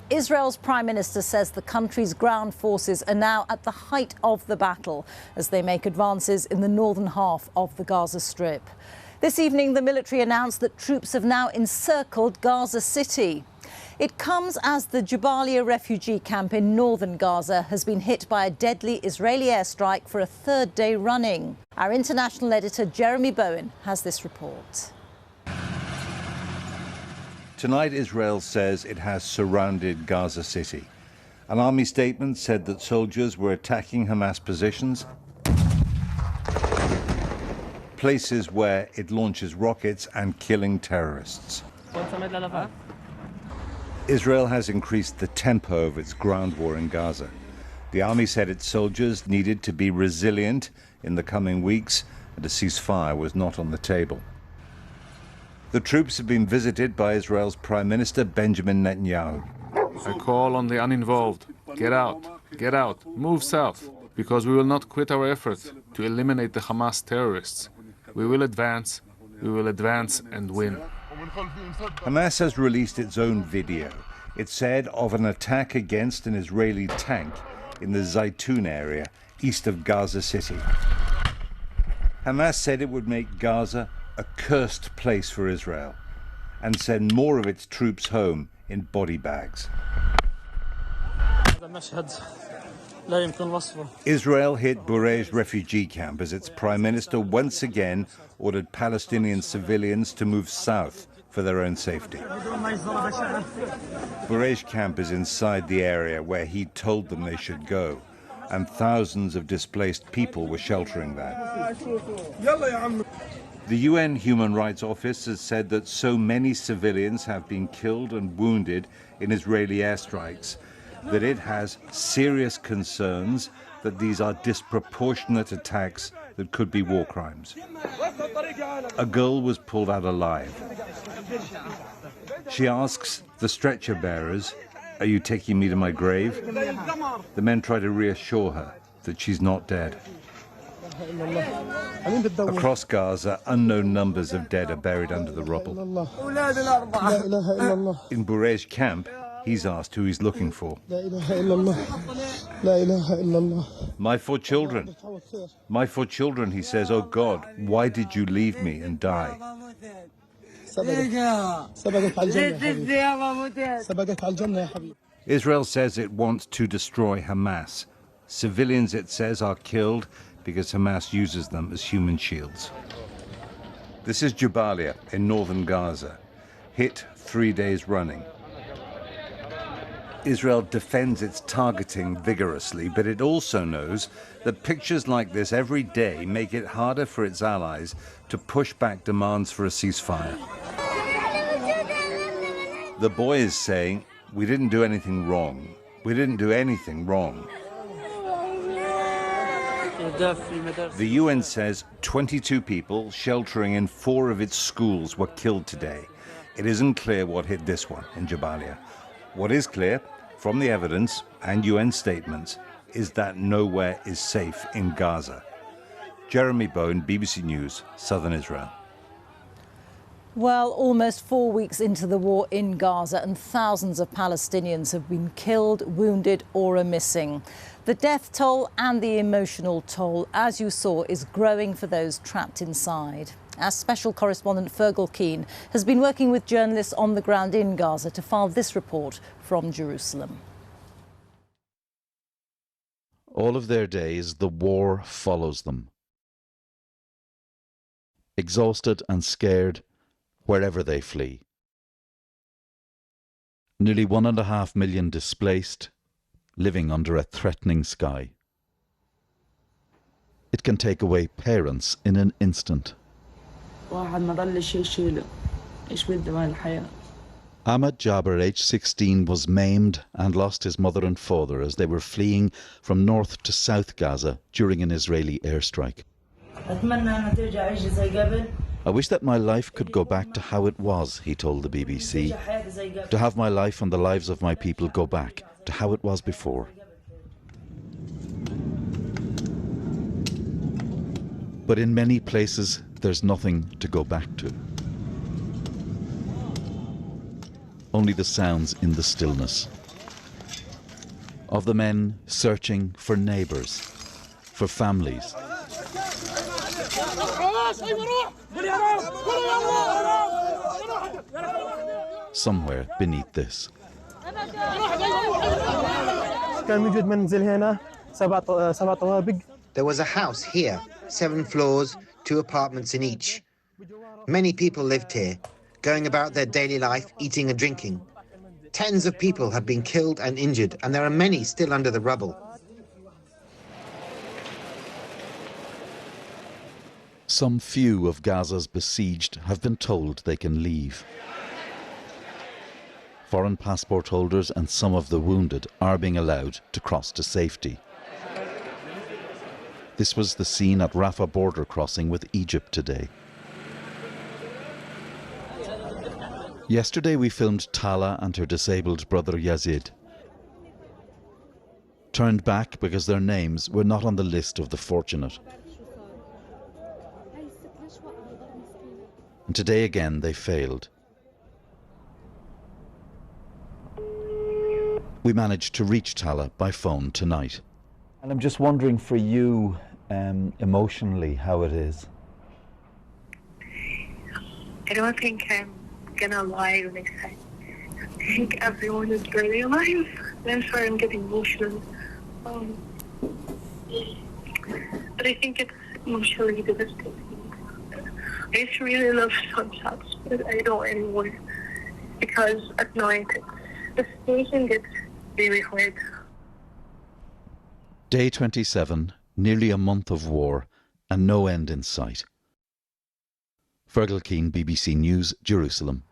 Israel's Prime Minister says the country's ground forces are now at the height of the battle as they make advances in the northern half of the Gaza Strip. This evening, the military announced that troops have now encircled Gaza City. It comes as the Jabalia refugee camp in northern Gaza has been hit by a deadly Israeli airstrike for a third day running. Our international editor Jeremy Bowen has this report. Tonight, Israel says it has surrounded Gaza City. An army statement said that soldiers were attacking Hamas positions, places where it launches rockets and killing terrorists. Israel has increased the tempo of its ground war in Gaza. The army said its soldiers needed to be resilient in the coming weeks, and a ceasefire was not on the table. The troops have been visited by Israel's Prime Minister Benjamin Netanyahu. I call on the uninvolved. Get out, move south, because we will not quit our efforts to eliminate the Hamas terrorists. We will advance and win. Hamas has released its own video. It said of an attack against an Israeli tank in the Zaytun area east of Gaza City. Hamas said it would make Gaza a cursed place for Israel and send more of its troops home in body bags. Israel hit Burej refugee camp as its prime minister once again ordered Palestinian civilians to move south for their own safety. Burej camp is inside the area where he told them they should go, and thousands of displaced people were sheltering there. The UN Human Rights Office has said that so many civilians have been killed and wounded in Israeli airstrikes that it has serious concerns that these are disproportionate attacks that could be war crimes. A girl was pulled out alive. She asks the stretcher bearers, "Are you taking me to my grave?" The men try to reassure her that she's not dead. Across Gaza, unknown numbers of dead are buried under the rubble. In Burej camp, he's asked who he's looking for. My four children, he says, "Oh God, why did you leave me and die?" Israel says it wants to destroy Hamas. Civilians, it says, are killed because Hamas uses them as human shields. This is Jabalia in northern Gaza, hit 3 days running. Israel defends its targeting vigorously, but it also knows that pictures like this every day make it harder for its allies to push back demands for a ceasefire. The boy is saying, "We didn't do anything wrong. We didn't do anything wrong." The UN says 22 people sheltering in 4 of its schools were killed today. It isn't clear what hit this one in Jabalia. What is clear from the evidence and UN statements is that nowhere is safe in Gaza. Jeremy Bowen, BBC News, Southern Israel. Well, almost 4 weeks into the war in Gaza and thousands of Palestinians have been killed, wounded or are missing. The death toll and the emotional toll, as you saw, is growing for those trapped inside. Our special correspondent Fergal Keane has been working with journalists on the ground in Gaza to file this report from Jerusalem. All of their days, the war follows them. Exhausted and scared, wherever they flee. Nearly 1.5 million displaced, living under a threatening sky. It can take away parents in an instant. Ahmed Jabir, age 16, was maimed and lost his mother and father as they were fleeing from North to South Gaza during an Israeli airstrike. "I wish that my life could go back to how it was," he told the BBC. "To have my life and the lives of my people go back to how it was before." But in many places, there's nothing to go back to. Only the sounds in the stillness. of the men searching for neighbours, for families. Somewhere beneath this. There was a house here, 7 floors, 2 apartments in each. Many people lived here, going about their daily life, eating and drinking. Tens of people have been killed and injured, and there are many still under the rubble. Some few of Gaza's besieged have been told they can leave. Foreign passport holders and some of the wounded are being allowed to cross to safety. This was the scene at Rafah border crossing with Egypt today. Yesterday we filmed Tala and her disabled brother Yazid. Turned back because their names were not on the list of the fortunate. And today again they failed. We managed to reach Tala by phone tonight. And I'm just wondering for you, emotionally, how it is. I don't think I'm gonna lie when I say I think everyone is barely alive. I'm sorry I'm getting emotional. But I think it's emotionally devastating. I used to really love sunsets, but I don't anymore. Because at night, the station gets really hard. Day 27, nearly a month of war, and no end in sight. Fergal Keane, BBC News, Jerusalem.